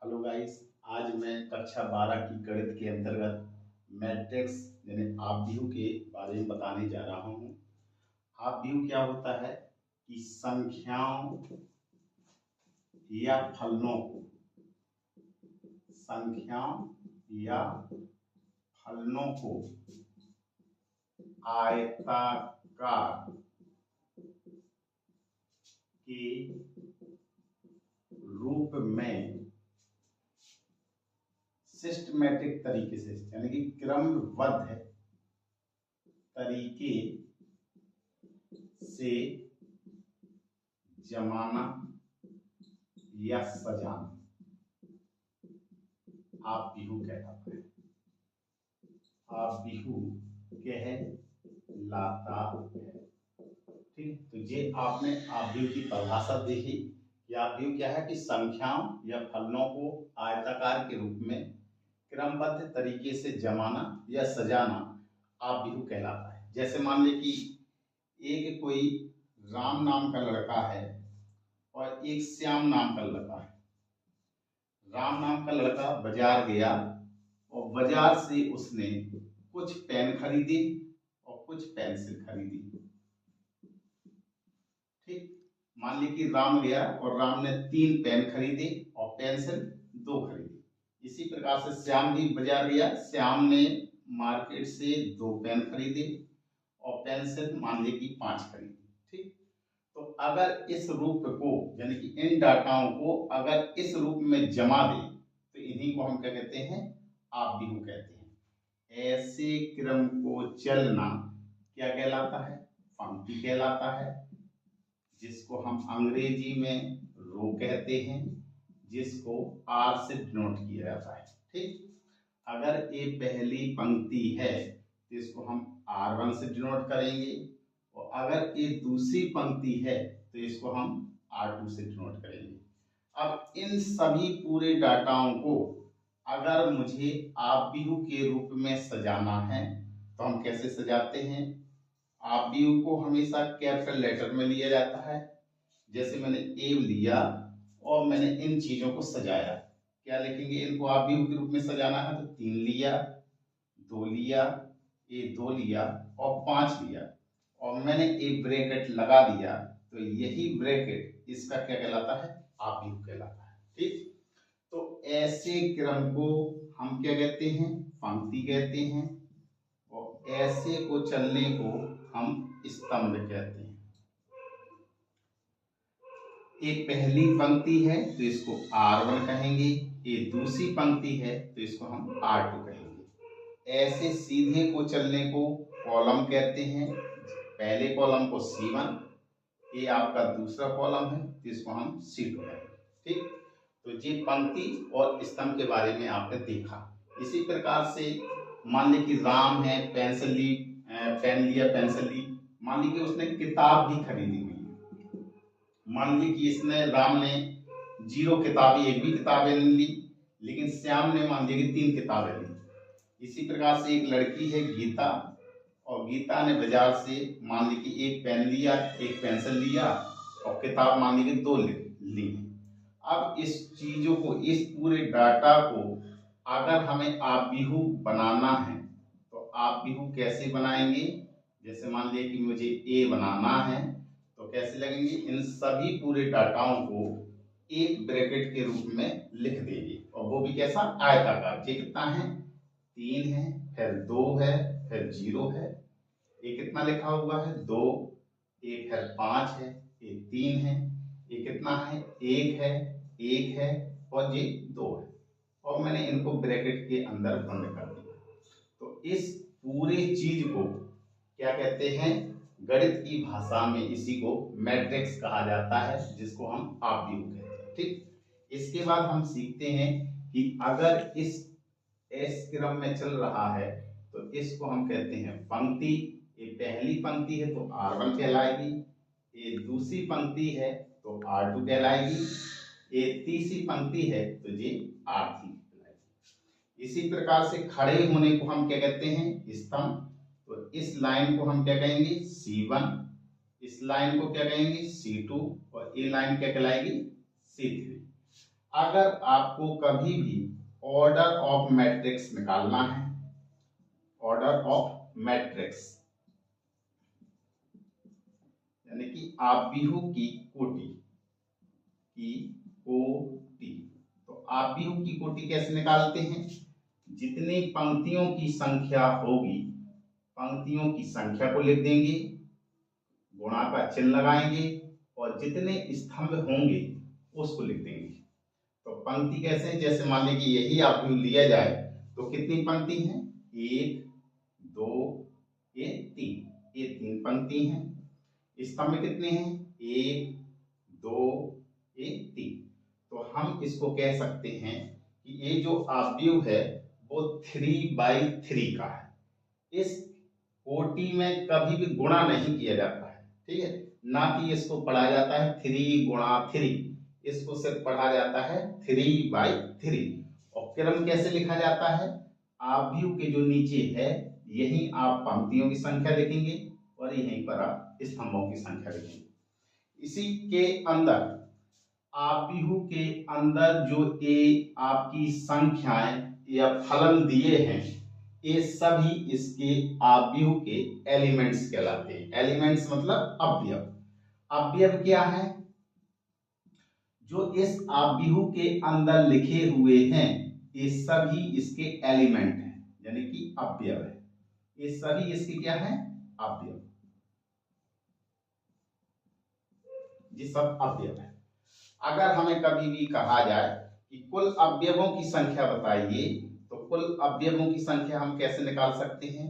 Hello guys. आज मैं कक्षा 12 की गणित के अंतर्गत मैट्रिक्स यानी आपव्यूह के बारे में बताने जा रहा हूँ। आपव्यूह क्या होता है कि संख्याओं या फलनों को आयताकार के रूप में सिस्टमैटिक तरीके से यानी कि क्रमबद्ध तरीके से जमाना या सजाना आपव्यूह कहलाता है। आपव्यूह कहलाता है। ठीक, तो ये आपने आपव्यूह की परिभाषा देखी कि आपव्यूह क्या है कि संख्याओं या फलनों को आयताकार के रूप में क्रमबद्ध तरीके से जमाना या सजाना आपव्यूह कहलाता है। जैसे मान ले कि एक कोई राम नाम का लड़का है और एक श्याम नाम का लड़का है। राम नाम का लड़का बाजार गया और बाजार से उसने कुछ पेन खरीदे और कुछ पेंसिल खरीदी। ठीक, मान ली कि राम गया और राम ने 3 पेन खरीदे और पेंसिल 2 खरीदी। इसी प्रकार से श्याम भी बाजार गया, श्याम ने मार्केट से 2 पेन खरीदे और पेंसिल मान ली कि 5 खरीदी। ठीक, तो अगर इस रूप को यानी कि इन डाटाओं को अगर इस रूप में जमा दें तो इन्हीं को हम क्या कहते हैं, आपव्यूह कहते हैं। ऐसे क्रम को चलना क्या कहलाता है, पंक्ति कहलाता है, जिसको हम अंग्रेजी में रो कहते हैं, जिसको आर से डिनोट किया जाता है। ठीक, अगर ये पहली पंक्ति है तो इसको हम R1 से डिनोट करेंगे और अगर ये दूसरी पंक्ति है तो इसको हम R2 से डिनोट करेंगे। अब इन सभी पूरे डाटाओं को अगर मुझे आपव्यूह के रूप में सजाना है तो हम कैसे सजाते हैं। आपव्यूह को हमेशा कैपिटल लेटर में लिया जाता है। जैसे मैंने ए लिया और मैंने इन चीजों को सजाया, क्या लिखेंगे, इनको आपव्यूह के रूप में सजाना है तो 3 लिया, 2 लिया, ये 2 लिया और 5 लिया और मैंने एक ब्रैकेट लगा दिया तो यही ब्रैकेट इसका क्या कहलाता है, आपव्यूह कहलाता है। ठीक, तो ऐसे क्रम को हम क्या कहते हैं, पंक्ति कहते हैं और ऐसे को चलने को हम स्तंभ कहते हैं। एक पहली पंक्ति है तो इसको R1 कहेंगे, ये दूसरी पंक्ति है तो इसको हम R2 कहेंगे। ऐसे सीधे को चलने को कॉलम कहते हैं। पहले कॉलम को C1, ये आपका दूसरा कॉलम है तो इसको हम C2 कहेंगे। ठीक, तो ये पंक्ति और स्तंभ के बारे में आपने देखा। इसी प्रकार से मान ली कि राम है, पेंसिल ली, पेन लिया, पेंसिल ली, मान ली कि उसने किताब भी खरीदी हुई है। मान ली कि इसने राम ने 0 किताबें, एक भी किताबें नहीं ली, लेकिन श्याम ने मान लिया कि 3 किताबें ली। इसी प्रकार से एक लड़की है गीता और गीता ने बाजार से मान ली कि एक पेन लिया, एक पेंसिल लिया और किताब मान ली कि 2 ली। अब इस चीजों को, इस पूरे डाटा को अगर हमें आपव्यूह बनाना है तो आपव्यूह कैसे बनाएंगे। जैसे मान लिया कि मुझे ए बनाना है तो कैसे लगेंगे, इन सभी पूरे डाटाओं को एक ब्रैकेट के रूप में लिख देंगे और वो भी कैसा, आयताकार। ये कितना है, 3 है, फिर 2 है, फिर 0 है, ये कितना लिखा हुआ है 2, ये फिर 5 है, ये 3 है, ये कितना है 1 है, 1 है और ये 2 है और मैंने इनको ब्रैकेट के अंदर बंद कर दिया। तो इस पूरे चीज को क्या कहते हैं, गणित की भाषा में इसी को मैट्रिक्स कहा जाता है, जिसको हम आपव्यूह कहते हैं। ठीक, इसके बाद हम सीखते हैं कि अगर इस क्रम में चल रहा है तो इसको हम कहते हैं पंक्ति। ये पहली पंक्ति है तो R1 कहलाएगी, ये दूसरी पंक्ति है तो R2 कहलाएगी, ये तीसरी पंक्ति है तो ये R3 कहलाएगी। इसी प्रकार से खड़े होने को हम क्या कहते हैं, स्तंभ। तो इस लाइन को हम क्या कहेंगे, C1, इस लाइन को क्या कहेंगे, C2 और ये लाइन क्या कहलाएगी, C3। अगर आपको कभी भी ऑर्डर ऑफ मैट्रिक्स निकालना है, ऑर्डर ऑफ मैट्रिक्स यानी कि आव्यूह की कोटि, तो आव्यूह की कोटि कैसे निकालते हैं? जितनी पंक्तियों की संख्या होगी, पंक्तियों की संख्या को लिख देंगे, गुणा का चिन्ह लगाएंगे और जितने स्तंभ होंगे उसको लिख देंगे। तो पंक्ति कैसे? जैसे मान लीजिए कि यही आव्यूह लिया जाए तो कितनी पंक्ति है? 1 2 ये 3, ये 3 पंक्ति हैं। स्तंभ कितने हैं? 1 2 ये 3। तो हम इसको कह सकते हैं कि ये जो आव्यूह है वो 3/3 का है। इस कोटि में कभी भी गुणा नहीं किया जाता है, ठीक है, ना कि इसको पढ़ा जाता है 3 गुणा 3, इसको सिर्फ पढ़ा जाता है 3/3। और क्रम कैसे लिखा जाता है? आव्यूह के जो नीचे है यहीं आप पंक्तियों की संख्या लिखेंगे और यहीं पर आप स्तंभों की संख्या लिखेंगे। इसी के अंदर आव्यूह के अंदर जो ये आपकी संख्याएं या फलन दिए हैं ये सभी इसके आव्यूह के एलिमेंट्स कहलाते हैं। एलिमेंट्स मतलब अवयव। अवयव क्या है? जो इस आव्यूह के अंदर लिखे हुए हैं ये सभी इसके एलिमेंट हैं, यानी कि अवयव है। ये सभी इसके क्या है? अवयव। ये सब अवयव है। अगर हमें कभी भी कहा जाए कि कुल अवयवों की संख्या बताइए, तो कुल अवयवों की संख्या हम कैसे निकाल सकते हैं?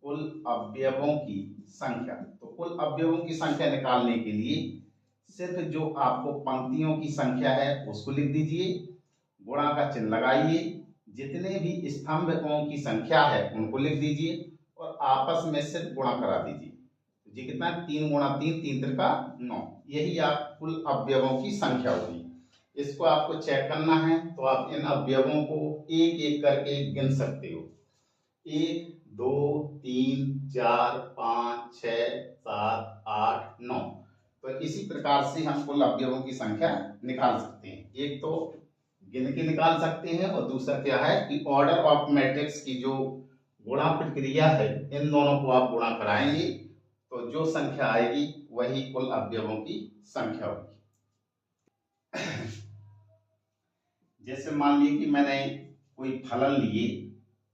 कुल अवयवों की संख्या, तो कुल अवयवों की संख्या निकालने के लिए सिर्फ जो आपको पंक्तियों की संख्या है उसको लिख दीजिए, गुणा का चिन्ह लगाइए, जितने भी स्तंभों की संख्या है उनको लिख दीजिए और आपस में सिर्फ गुणा करा दीजिए। जी कितना? 3 गुणा 3, 3 त्रिका 9, यही आप कुल अवयवों की संख्या होगी। इसको आपको चेक करना है तो आप इन अवयवों को एक एक करके गिन सकते हो। 1 2 3 4 5 6 7 8 9। तो इसी प्रकार से हम कुल अवयवों की संख्या निकाल सकते हैं। एक तो गिन के निकाल सकते हैं और दूसरा क्या है कि ऑर्डर ऑफ मैट्रिक्स की जो गुणा प्रक्रिया है इन दोनों को आप गुणा कराएंगे तो जो संख्या आएगी वही कुल अवयवों की संख्या होगी। जैसे मान लीजिए कि मैंने कोई फलन लिए,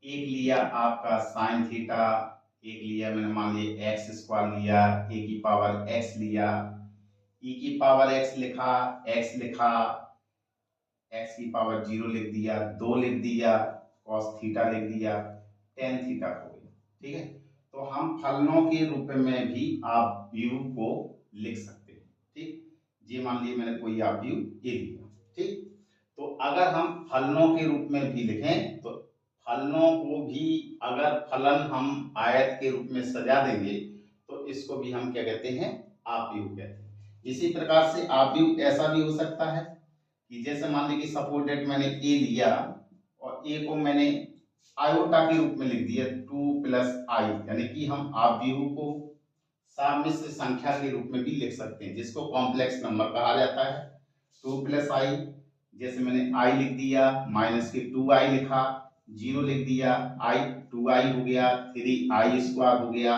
एक लिया आपका साइन थीटा, एक लिया मैंने मान लिया एक्स स्क्वायर लिया, ए की पावर एक्स लिया, ई की पावर एक्स लिखा, एक्स लिखा, एक्स की पावर 0 लिख दिया, 2 लिख दिया, कॉस थीटा लिख दिया, टेन थीटा हो गया। ठीक है, तो हम फलनों के रूप में भी आव्यूह को लिख सकते हैं। ठीक, ये मान लीजिए मैंने कोई आव्यूह ये लिया। ठीक, तो अगर हम फलनों के रूप में भी लिखें तो फलनों को भी अगर फलन हम आयत के रूप में सजा देंगे तो इसको भी हम क्या कहते हैं? आव्यूह कहते हैं। इसी प्रकार से आव्यूह ऐसा भी हो सकता है कि जैसे मान लीजिए सपोर्टेड मैंने ए लिया और ए को मैंने आयोटा के रूप में लिख दिया 2 + i, यानी कि हम आव्यूह को सम्मिश्र संख्या के रूप में भी लिख सकते हैं जिसको कॉम्प्लेक्स नंबर कहा जाता है। 2 + i, जैसे मैंने i लिख दिया, माइनस के 2i लिखा, 0 लिख दिया, i 2i हो गया, 3i² हो गया,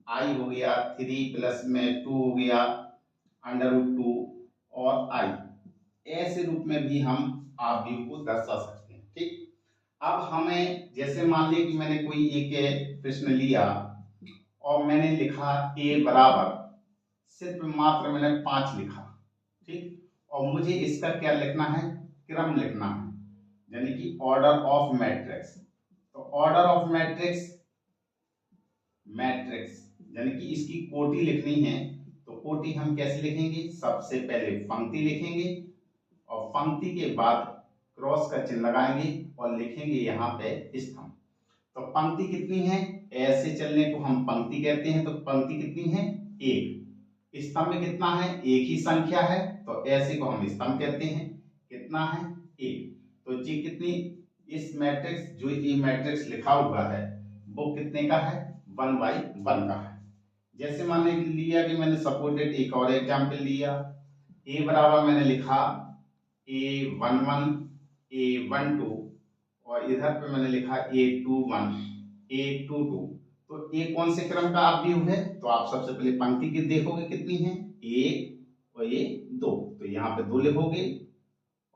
i हो गया 3 प्लस में 2 हो गया √2 और i। ऐसे रूप में भी हम आव्यूह को दर्शा सकते हैं। ठीक, अब हमें जैसे मान लीजिए कि मैंने कोई एक प्रश्न लिया और मैंने लिखा a बराबर सिर्फ मात्र मैंने 5 लिखा। ठीक, और मुझे इसका क्या लिखना है? क्रम लिखना है, यानी कि ऑर्डर ऑफ मैट्रिक्स। तो ऑर्डर ऑफ मैट्रिक्स यानी कि इसकी कोटि लिखनी है तो कोटि हम कैसे लिखेंगे? सबसे पहले पंक्ति लिखेंगे और पंक्ति के बाद क्रॉस का चिन्ह लगाएंगे और लिखेंगे यहाँ पे स्तंभ। तो पंक्ति कितनी है? ऐसे चलने को हम पंक्ति कहते हैं, तो पंक्ति कितनी है? 1। स्तंभ कितना है? एक ही संख्या है, तो ऐसे को हम स्तंभ कहते हैं। कितना है? 1। तो जी कितनी, इस मैट्रिक्स जो ये मैट्रिक्स लिखा हुआ है वो कितने का है? 1/1 का है। जैसे मान लिया कि मैंने सपोर्टेड एक और एग्जाम्पल लिया, a बराबर मैंने लिखा A11 A12 और इधर पे मैंने लिखा A21 A22। तो ए कौन से क्रम का आव्यूह है? तो आप सबसे पहले पंक्ति की देखोगे कितनी है, एक और ये दो, तो यहाँ पे दो लिखोगे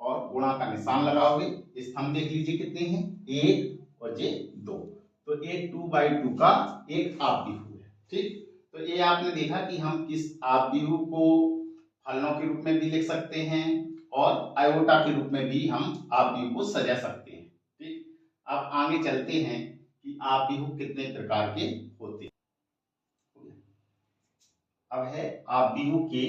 और गुणा का निशान लगाओगे। स्तंभ देख लीजिए कितने हैं, एक और ये दो, तो ये 2/2 का एक आव्यूह है। ठीक, तो ये आपने देखा कि हम किस आव्यूह को फलनों के रूप में भी लिख सकते हैं और आयोटा के रूप में भी हम आव्यूह को सजा सकते हैं। ठीक, अब आगे चलते हैं कि आव्यूह कितने प्रकार के होते हैं। अब है आव्यूह के